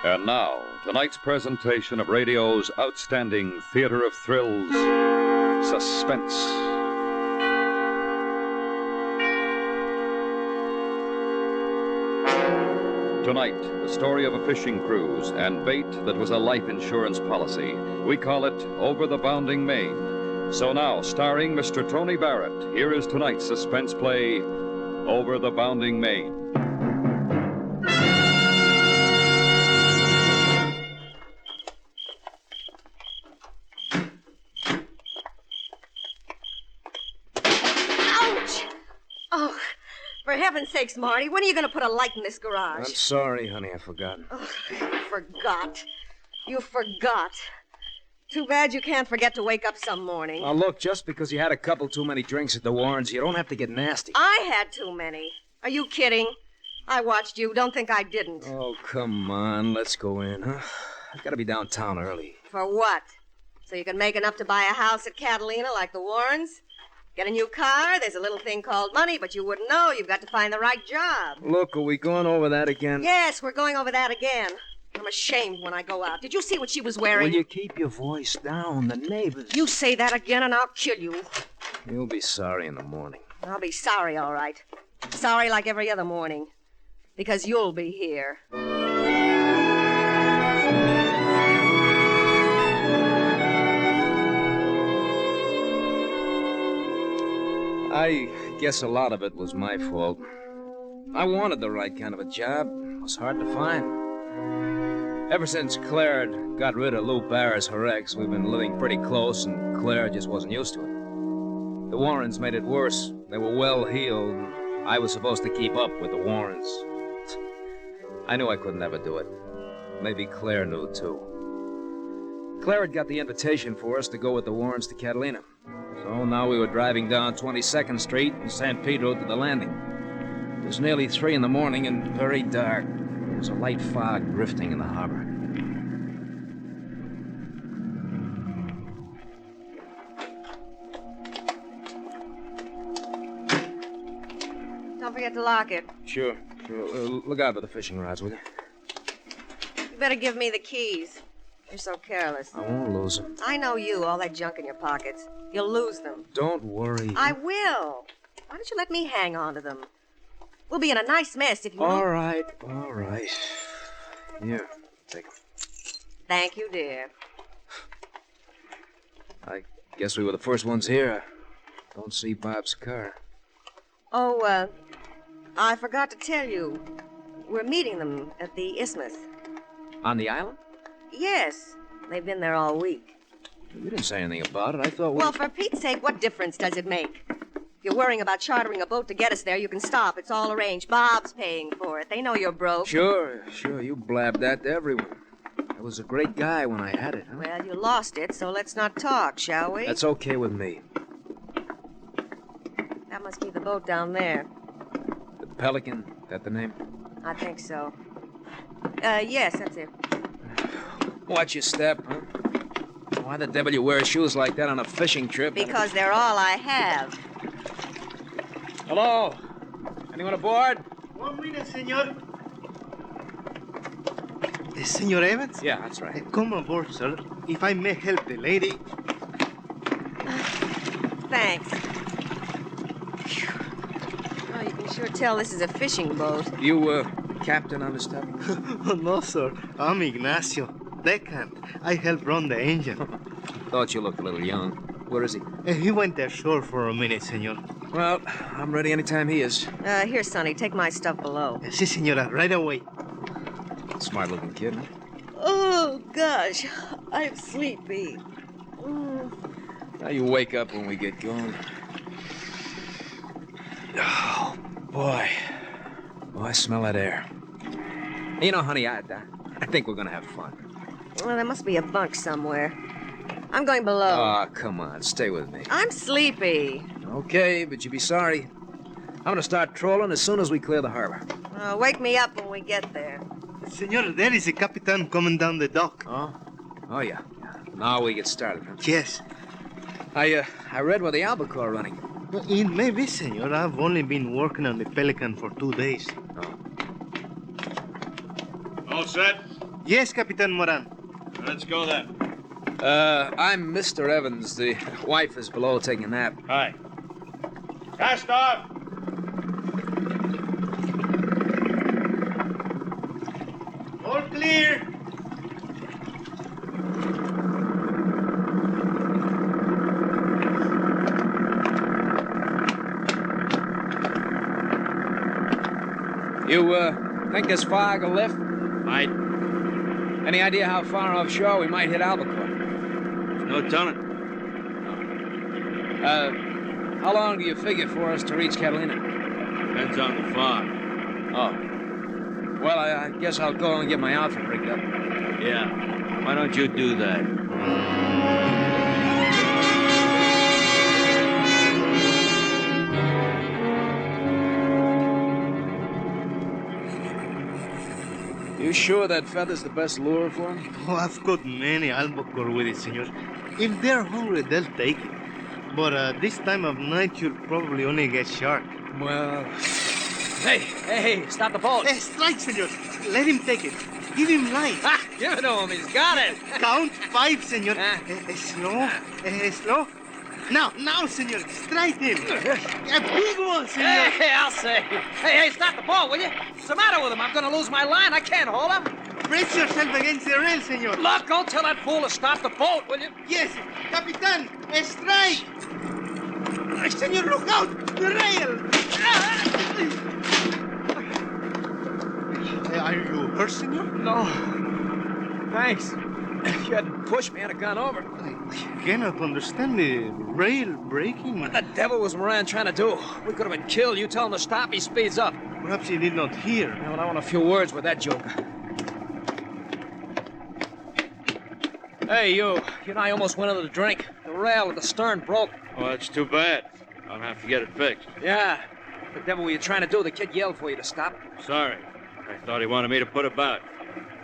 And now, tonight's presentation of radio's outstanding theater of thrills, Suspense. Tonight, the story of a fishing cruise and bait that was a life insurance policy. We call it Over the Bounding Main. So now, starring Mr. Tony Barrett, here is tonight's suspense play, Over the Bounding Main. For heaven's sakes, Marty, when are you going to put a light in this garage? I'm sorry, honey, I forgot. Oh, You forgot. Too bad you can't forget to wake up some morning. Now, look, just because you had a couple too many drinks at the Warrens, you don't have to get nasty. I had too many. Are you kidding? I watched you. Don't think I didn't. Oh, come on. Let's go in, huh? I've got to be downtown early. For what? So you can make enough to buy a house at Catalina like the Warrens? Get a new car, there's a little thing called money, but you wouldn't know. You've got to find the right job. Look, are we going over that again? Yes, we're going over that again. I'm ashamed when I go out. Did you see what she was wearing? Will you keep your voice down? The neighbors... You say that again and I'll kill you. You'll be sorry in the morning. I'll be sorry, all right. Sorry like every other morning. Because you'll be here. I guess a lot of it was my fault. I wanted the right kind of a job. It was hard to find. Ever since Claire had got rid of Lou Barris, her ex, we've been living pretty close, and Claire just wasn't used to it. The Warrens made it worse. They were well-heeled, and I was supposed to keep up with the Warrens. I knew I couldn't ever do it. Maybe Claire knew, too. Claire had got the invitation for us to go with the Warrens to Catalina. So now we were driving down 22nd Street and San Pedro to the landing. It was nearly 3 in the morning and very dark. There was a light fog drifting in the harbor. Don't forget to lock it. Sure. Look out for the fishing rods, will you? You better give me the keys. You're so careless. I won't lose them. I know you, all that junk in your pockets. You'll lose them. Don't worry. I will. Why don't you let me hang on to them? We'll be in a nice mess if you... All right. Here, take them. Thank you, dear. I guess we were the first ones here. Don't see Bob's car. Oh, I forgot to tell you. We're meeting them at the Isthmus. On the island? Yes. They've been there all week. You didn't say anything about it. I thought we... Well, for Pete's sake, what difference does it make? If you're worrying about chartering a boat to get us there, you can stop. It's all arranged. Bob's paying for it. They know you're broke. Sure. You blabbed that to everyone. I was a great guy when I had it, huh? Well, you lost it, so let's not talk, shall we? That's okay with me. That must be the boat down there. The Pelican, that the name? I think so. Yes, that's it. Watch your step, huh? Why the devil you wear shoes like that on a fishing trip? Because they're all I have. Hello? Anyone aboard? 1 minute, senor. Senor Evans? Yeah, that's right. Come aboard, sir. If I may help the lady. Thanks. Oh, you can sure tell this is a fishing boat. You, captain on the stuff? Oh, no, sir. I'm Ignacio. Deckhand. I help run the engine. Thought you looked a little young. Where is he? He went ashore for a minute, senor. Well, I'm ready anytime he is. Here, Sonny, take my stuff below. Si, senora. Right away. Smart-looking kid, huh? Oh, gosh. I'm sleepy. Now you wake up when we get going. Oh, boy. Oh, I smell that air. You know, honey, I think we're going to have fun. Well, there must be a bunk somewhere. I'm going below. Oh, come on. Stay with me. I'm sleepy. Okay, but you'll be sorry. I'm going to start trolling as soon as we clear the harbor. Wake me up when we get there. Senor, there is a captain coming down the dock. Oh? Oh, yeah. Now we get started, huh? Yes. I read where the albacore running. It may be, senor. I've only been working on the Pelican for 2 days. Oh. All set? Yes, Capitan Moran. Let's go then. I'm Mr. Evans. The wife is below taking a nap. Hi. Cast off! All clear. You, think this fog will lift? Might. Any idea how far offshore we might hit Albuquerque? No telling. How long do you figure for us to reach Catalina? Depends on the fog. Oh. Well, I guess I'll go and get my outfit rigged up. Yeah. Why don't you do that? You sure that feather's the best lure for him? Oh, I've got many albacore with it, senor. If they're hungry, they'll take it. But this time of night, you'll probably only get shark. Well... Hey, stop the boat. Strike, senor. Let him take it. Give him light. Ah, give it to him. He's got it. Count 5, senor. Slow. Slow. Now, senor. Strike him. A big one, senor. Hey, I'll say. Hey, stop the boat, will you? What's the matter with him? I'm going to lose my line. I can't hold him. Brace yourself against the rail, senor. Look, go tell that fool to stop the boat, will you? Yes, Capitan. Strike. Senor, look out. The rail. Are you hurt, senor? No. Thanks. If you hadn't pushed me, I'd have gone over. I cannot understand the rail breaking. What the devil was Moran trying to do? We could have been killed. You tell him to stop, he speeds up. Perhaps he did not hear. Well, I want a few words with that joker. Hey, you and I almost went under the drink. The rail at the stern broke. Oh, that's too bad. I'll have to get it fixed. Yeah. What the devil were you trying to do? The kid yelled for you to stop. Sorry. I thought he wanted me to put about.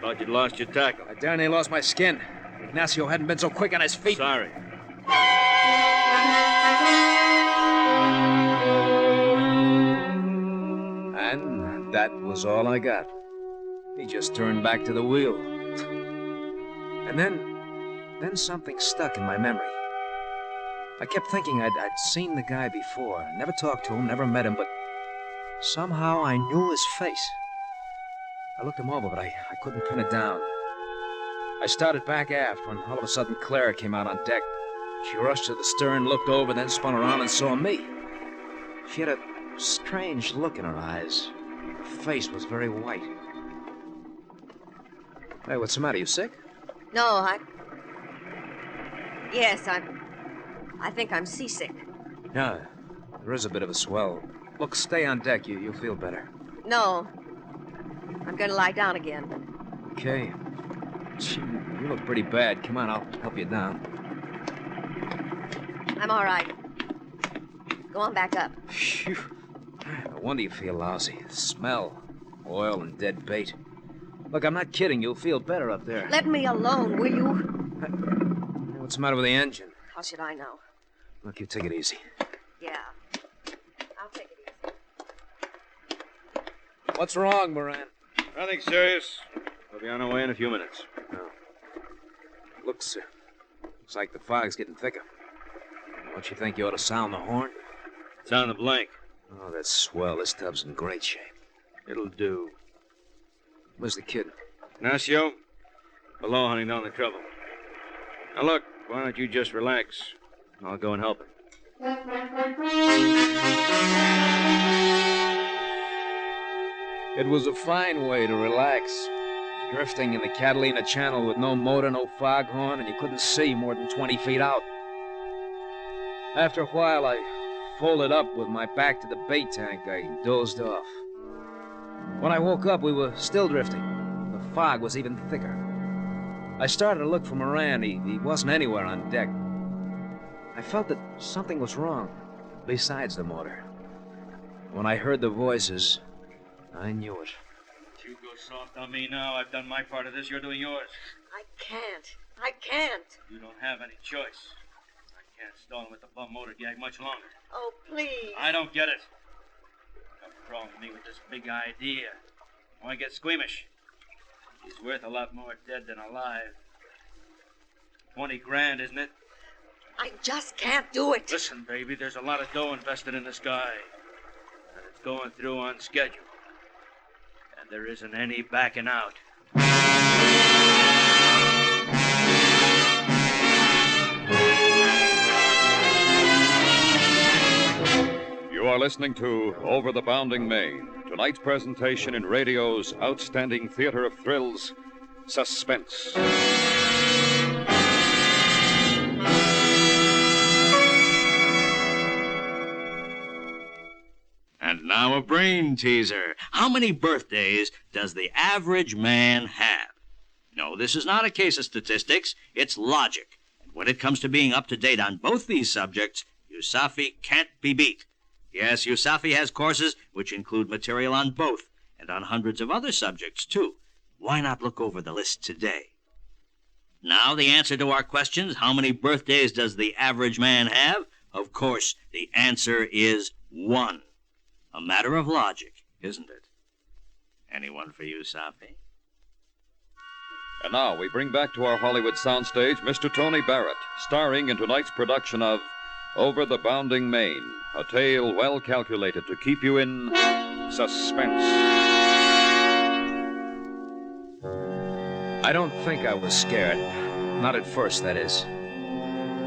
Thought you'd lost your tackle. I darn near lost my skin. Ignacio hadn't been so quick on his feet. Sorry. And that was all I got. He just turned back to the wheel. And then something stuck in my memory. I kept thinking I'd seen the guy before. Never talked to him, never met him, but somehow I knew his face. I looked him over, but I couldn't pin it down. I started back aft when all of a sudden Clara came out on deck. She rushed to the stern, looked over, then spun around and saw me. She had a strange look in her eyes. Her face was very white. Hey, what's the matter? You sick? No, Yes, I think I'm seasick. Yeah, there is a bit of a swell. Look, stay on deck. You'll feel better. No. I'm gonna lie down again. Okay. Gee, you look pretty bad. Come on, I'll help you down. I'm all right. Go on back up. Phew. No wonder you feel lousy. Smell. Oil and dead bait. Look, I'm not kidding. You'll feel better up there. Let me alone, will you? What's the matter with the engine? How should I know? Look, you take it easy. Yeah. I'll take it easy. What's wrong, Moran? Nothing serious. We'll be on our way in a few minutes. No. Looks like the fog's getting thicker. Don't you think you ought to sound the horn? Sound the blank. Oh, that's swell. This tub's in great shape. It'll do. Where's the kid? Ignacio? Below, hunting down the trouble. Now look, why don't you just relax? I'll go and help him. It was a fine way to relax. Drifting in the Catalina Channel with no motor, no foghorn, and you couldn't see more than 20 feet out. After a while, I folded up with my back to the bait tank. I dozed off. When I woke up, we were still drifting. The fog was even thicker. I started to look for Moran. He wasn't anywhere on deck. I felt that something was wrong, besides the motor. When I heard the voices, I knew it. You go soft on me now. I've done my part of this. You're doing yours. I can't. You don't have any choice. I can't stall him with the bum motor gag much longer. Oh, please. I don't get it. Come crawling to me with this big idea. I want to get squeamish. He's worth a lot more dead than alive. 20 grand, isn't it? I just can't do it. Listen, baby, there's a lot of dough invested in this guy. And it's going through on schedule. And there isn't any backing out. You are listening to Over the Bounding Main, tonight's presentation in radio's outstanding theater of thrills, Suspense. And now a brain teaser. How many birthdays does the average man have? No, this is not a case of statistics. It's logic. And when it comes to being up to date on both these subjects, USAFI can't be beat. Yes, USAFI has courses which include material on both and on hundreds of other subjects, too. Why not look over the list today? Now, the answer to our questions, how many birthdays does the average man have? Of course, the answer is 1. A matter of logic, isn't it? Anyone for you, Safi? And now we bring back to our Hollywood soundstage Mr. Tony Barrett, starring in tonight's production of Over the Bounding Main, a tale well calculated to keep you in suspense. I don't think I was scared. Not at first, that is.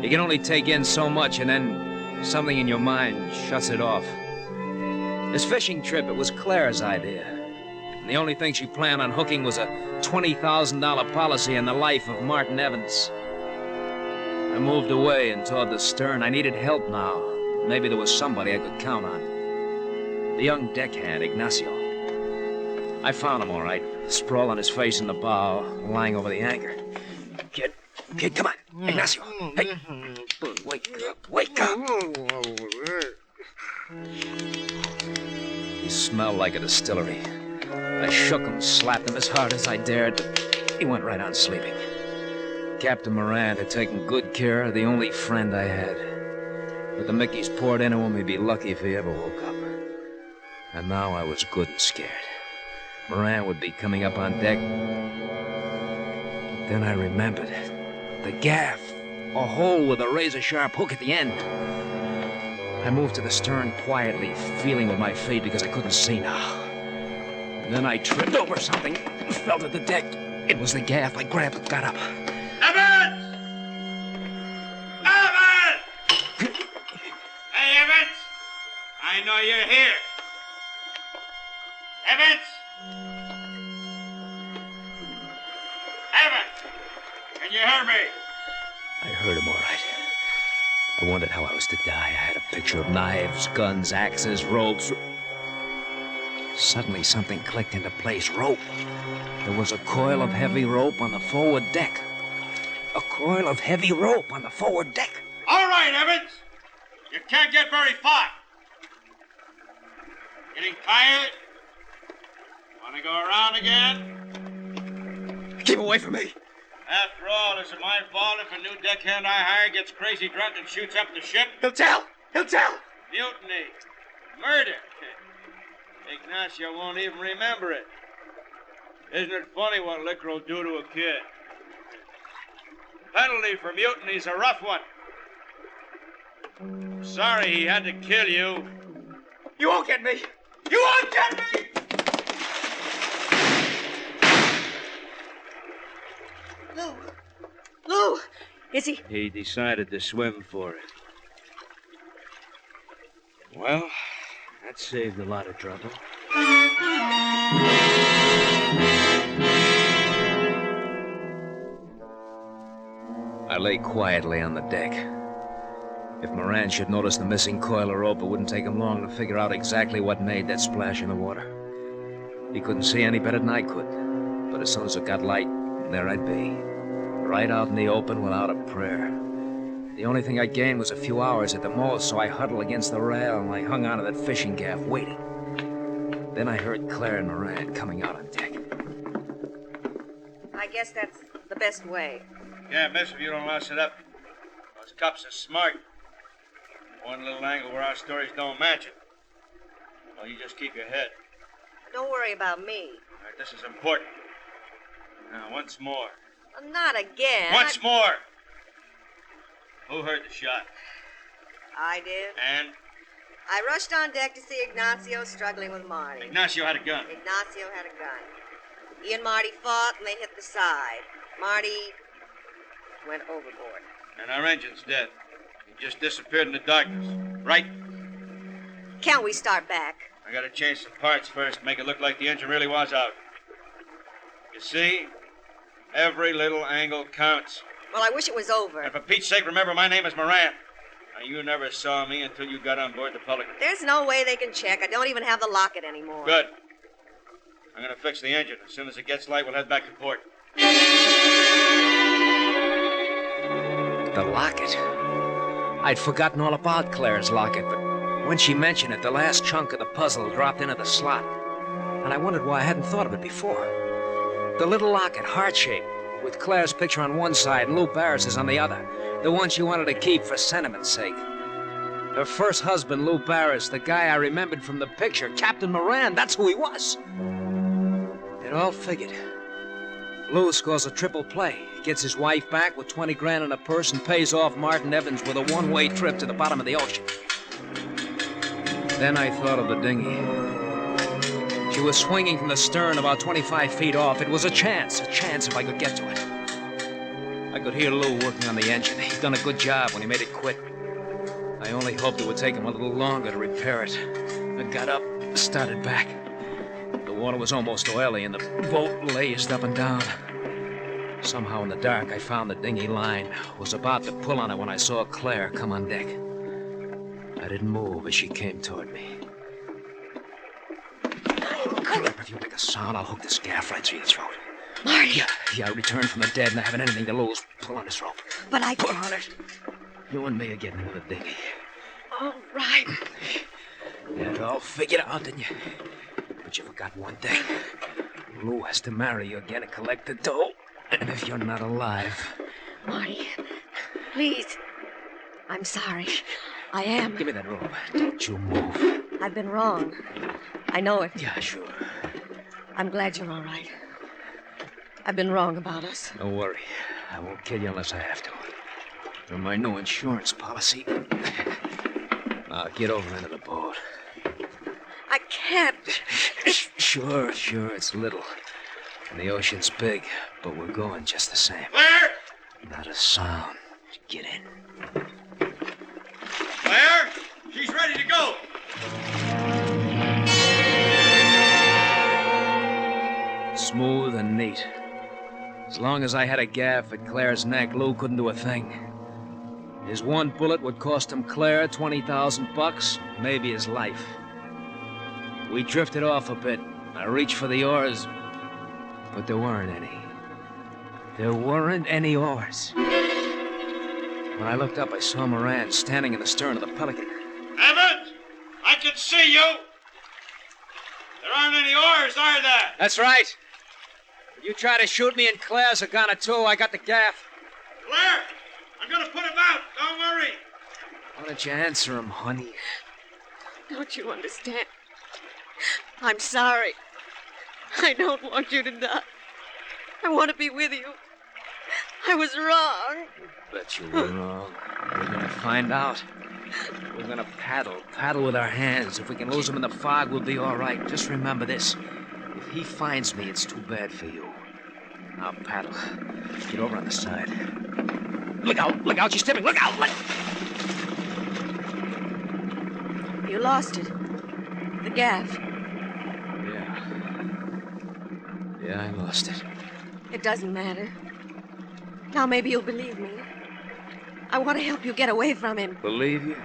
You can only take in so much, and then something in your mind shuts it off. This fishing trip, it was Claire's idea. And the only thing she planned on hooking was a $20,000 policy on the life of Martin Evans. I moved away and toward the stern. I needed help now. Maybe there was somebody I could count on. The young deckhand, Ignacio. I found him all right, sprawled on his face in the bow, lying over the anchor. Kid, come on. Ignacio, hey. Wake up. He smelled like a distillery. I shook him, slapped him as hard as I dared, but he went right on sleeping. Captain Moran had taken good care of the only friend I had. With the Mickeys poured into him, he'd be lucky if he ever woke up. And now I was good and scared. Moran would be coming up on deck. Then I remembered. The gaff. A hole with a razor-sharp hook at the end. I moved to the stern quietly, feeling with my feet because I couldn't see now. And then I tripped over something, fell to the deck. It was the gaff. I grabbed it, got up. Evans! Evans! Hey, Evans! I know you're here. Evans! Evans! Can you hear me? I heard him all right. I wondered how I was to die. I had a picture of knives, guns, axes, ropes. Suddenly something clicked into place. Rope. There was a coil of heavy rope on the forward deck. A coil of heavy rope on the forward deck. All right, Evans. You can't get very far. Getting tired? Want to go around again? Keep away from me. After all, is it my fault if a new deckhand I hire gets crazy drunk and shoots up the ship? He'll tell. Mutiny. Murder. Ignacio won't even remember it. Isn't it funny what liquor will do to a kid? Penalty for mutiny's a rough one. Sorry he had to kill you. You won't get me. You won't get me! Lou, is he? He decided to swim for it. Well, that saved a lot of trouble. I lay quietly on the deck. If Moran should notice the missing coil of rope, it wouldn't take him long to figure out exactly what made that splash in the water. He couldn't see any better than I could. But as soon as it got light, there I'd be. Right out in the open without a prayer. The only thing I gained was a few hours at the most, so I huddled against the rail and I hung onto that fishing gaff, waiting. Then I heard Claire and Moran coming out on deck. I guess that's the best way. Can't miss if you don't louse it up. Those cops are smart. One little angle where our stories don't match it. Well, you just keep your head. Don't worry about me. All right, this is important. Now, once more. Not again. Once more! Who heard the shot? I did. And I rushed on deck to see Ignacio struggling with Marty. Ignacio had a gun. Ignacio had a gun. He and Marty fought, and they hit the side. Marty went overboard. And our engine's dead. He just disappeared in the darkness. Right? Can't we start back? I gotta change some parts first, make it look like the engine really was out. You see? Every little angle counts. Well, I wish it was over. And for Pete's sake, remember my name is Moran. Now, you never saw me until you got on board the Pelican. There's no way they can check. I don't even have the locket anymore. Good. I'm gonna fix the engine. As soon as it gets light, we'll head back to port. The locket. I'd forgotten all about Claire's locket, but when she mentioned it, the last chunk of the puzzle dropped into the slot. And I wondered why I hadn't thought of it before. The little locket, heart-shaped, with Claire's picture on one side and Lou Barris's on the other. The one she wanted to keep for sentiment's sake. Her first husband, Lou Barris, the guy I remembered from the picture, Captain Moran, that's who he was. It all figured. Lou scores a triple play, gets his wife back with 20 grand in a purse and pays off Martin Evans with a one-way trip to the bottom of the ocean. Then I thought of the dinghy. She was swinging from the stern about 25 feet off. It was a chance if I could get to it. I could hear Lou working on the engine. He'd done a good job when he made it quit. I only hoped it would take him a little longer to repair it. I got up, started back. The water was almost oily and the boat laced up and down. Somehow in the dark, I found the dinghy line. Was about to pull on it when I saw Claire come on deck. I didn't move as she came toward me. Claire, if you make a sound, I'll hook this gaff right through your throat. Marty! Yeah, I returned from the dead and I haven't anything to lose. Pull on this rope. But I... Pull on it. You and me are getting into the dinghy. All right. You had it all figured out, didn't you? But you forgot one thing. Lou has to marry you again and collect the dough. And if you're not alive... Marty, please. I'm sorry. I am. Give me that rope. Don't you move. I've been wrong. I know it. Yeah, sure. I'm glad you're all right. I've been wrong about us. Don't worry. I won't kill you unless I have to. You're my new insurance policy. Now, get over into the boat. I can't. Sure, it's little. And the ocean's big, but we're going just the same. Claire! Not a sound. Get in. Claire! She's ready to go! Smooth and neat. As long as I had a gaff at Claire's neck, Lou couldn't do a thing. His one bullet would cost him Claire $20,000, maybe his life. We drifted off a bit. I reached for the oars, but there weren't any. There weren't any oars. When I looked up, I saw Moran standing in the stern of the Pelican. Evans! I can see you! There aren't any oars, are there? That's right. You try to shoot me and Claire's a goner too. I got the gaff. Claire! I'm gonna put him out. Don't worry. Why don't you answer him, honey? Don't you understand? I'm sorry. I don't want you to die. I want to be with you. I was wrong. Bet you were wrong. We're gonna find out. We're gonna paddle with our hands. If we can lose him in the fog, we'll be all right. Just remember this. If he finds me, it's too bad for you. Now paddle. Get over on the side. Look out, she's tipping, look out! You lost it. The gaff. Yeah, I lost it. It doesn't matter. Now maybe you'll believe me. I want to help you get away from him. Believe you?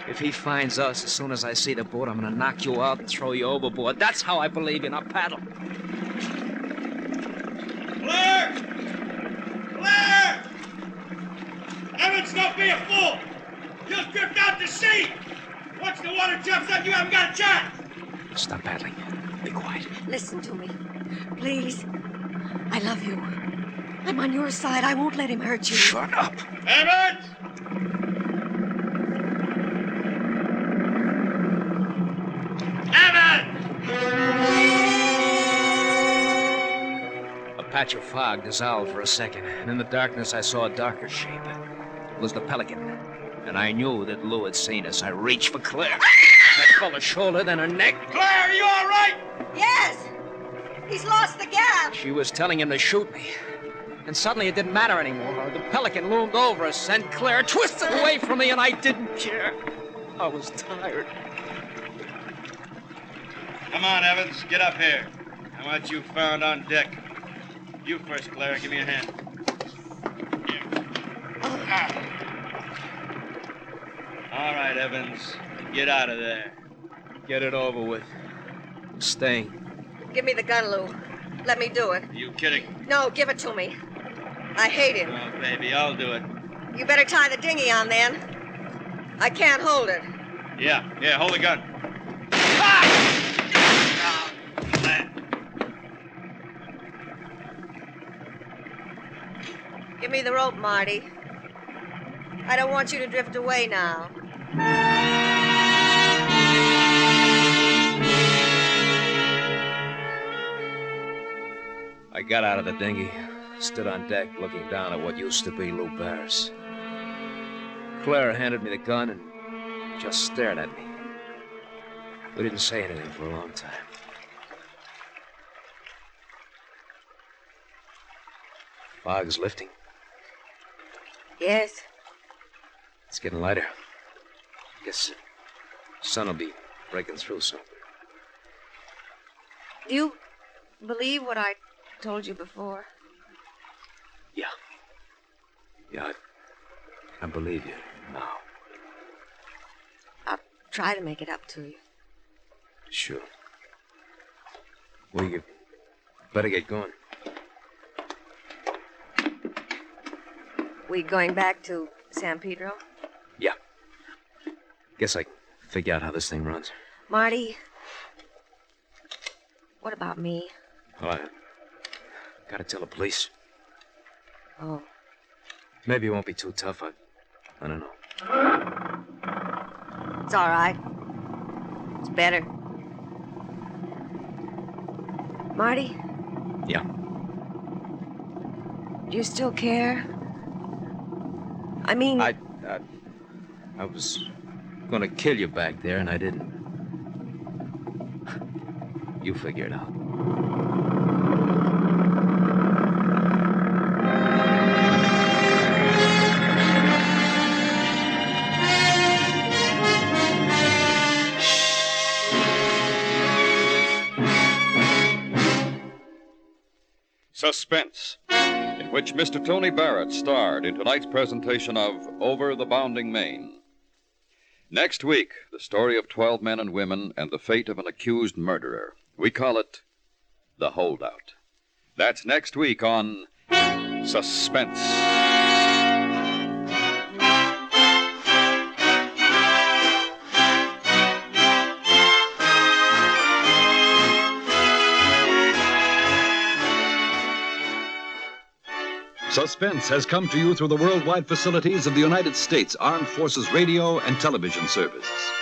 If he finds us, as soon as I see the boat, I'm gonna knock you out and throw you overboard. That's how I believe you. Now paddle. Claire! Claire! Evans, don't be a fool! You'll drift out to sea! Once the water jumps up, you haven't got a chance! Stop paddling. Be quiet. Listen to me. Please. I love you. I'm on your side. I won't let him hurt you. Shut up. Evans! patch of fog dissolved for a second, and in the darkness I saw a darker shape. It was the Pelican, and I knew that Lou had seen us. I reached for Claire. I felt her shoulder, then her neck. Claire, are you all right? Yes! He's lost the gap! She was telling him to shoot me. And suddenly it didn't matter anymore. The Pelican loomed over us, and Claire twisted away from me, and I didn't care. I was tired. Come on, Evans, get up here. I want you found on deck. You first, Claire. Give me a hand. All right, Evans. Get out of there. Get it over with. I'm staying. Give me the gun, Lou. Let me do it. Are you kidding? No, give it to me. I hate him. Oh, baby, I'll do it. You better tie the dinghy on, then. I can't hold it. Yeah, hold the gun. Give me the rope, Marty. I don't want you to drift away now. I got out of the dinghy, stood on deck looking down at what used to be Lou Barris. Claire handed me the gun and just stared at me. We didn't say anything for a long time. Fog's lifting. Yes. It's getting lighter. Guess the sun will be breaking through soon. Do you believe what I told you before? Yeah. Yeah, I believe you now. I'll try to make it up to you. Sure. Well, you better get going. We going back to San Pedro? Yeah. Guess I can figure out how this thing runs. Marty, what about me? Well, I gotta tell the police. Oh, Maybe it won't be too tough. I don't know. it's all right. It's better. Marty, Yeah. do you still care? I mean... I was gonna kill you back there, and I didn't. You figure it out. Suspense, in which Mr. Tony Barrett starred in tonight's presentation of Over the Bounding Main. Next week, the story of 12 men and women and the fate of an accused murderer. We call it The Holdout. That's next week on Suspense. Suspense has come to you through the worldwide facilities of the United States Armed Forces Radio and Television Service.